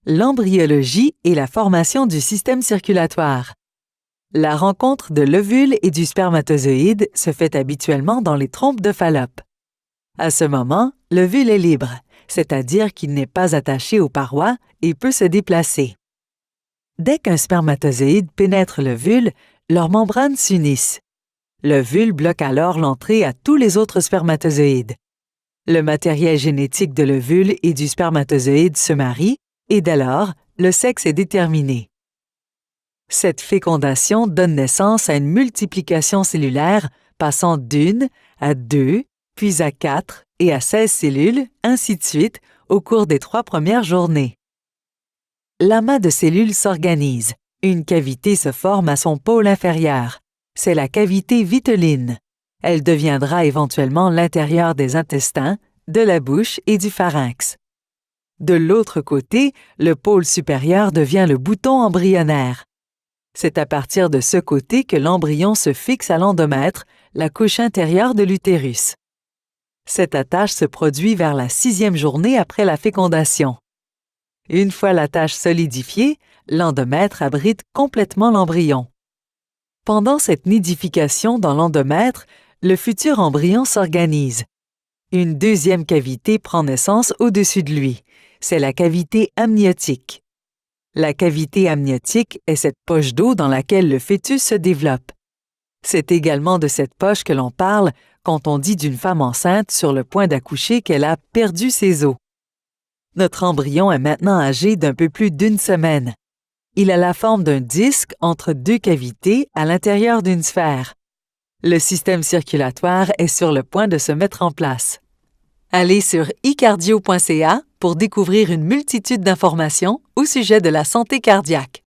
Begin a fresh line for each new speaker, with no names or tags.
L'embryologie et la formation du système circulatoire. La rencontre de l'ovule et du spermatozoïde se fait habituellement dans les trompes de Fallope. À ce moment, l'ovule est libre, c'est-à-dire qu'il n'est pas attaché aux parois et peut se déplacer. Dès qu'un spermatozoïde pénètre l'ovule, leurs membranes s'unissent. L'ovule bloque alors l'entrée à tous les autres spermatozoïdes. Le matériel génétique de l'ovule et du spermatozoïde se marie et dès lors, le sexe est déterminé. Cette fécondation donne naissance à une multiplication cellulaire passant d'1 à 2, puis à 4 et à 16 cellules, ainsi de suite, au cours des 3 premières journées. L'amas de cellules s'organise. Une cavité se forme à son pôle inférieur. C'est la cavité vitelline. Elle deviendra éventuellement l'intérieur des intestins, de la bouche et du pharynx. De l'autre côté, le pôle supérieur devient le bouton embryonnaire. C'est à partir de ce côté que l'embryon se fixe à l'endomètre, la couche intérieure de l'utérus. Cette attache se produit vers la 6e journée après la fécondation. Une fois l'attache solidifiée, l'endomètre abrite complètement l'embryon. Pendant cette nidification dans l'endomètre, le futur embryon s'organise. Une deuxième cavité prend naissance au-dessus de lui. C'est la cavité amniotique. La cavité amniotique est cette poche d'eau dans laquelle le fœtus se développe. C'est également de cette poche que l'on parle quand on dit d'une femme enceinte sur le point d'accoucher qu'elle a perdu ses os. Notre embryon est maintenant âgé d'un peu plus d'1 semaine. Il a la forme d'un disque entre 2 cavités à l'intérieur d'une sphère. Le système circulatoire est sur le point de se mettre en place. Allez sur icardio.ca pour découvrir une multitude d'informations au sujet de la santé cardiaque.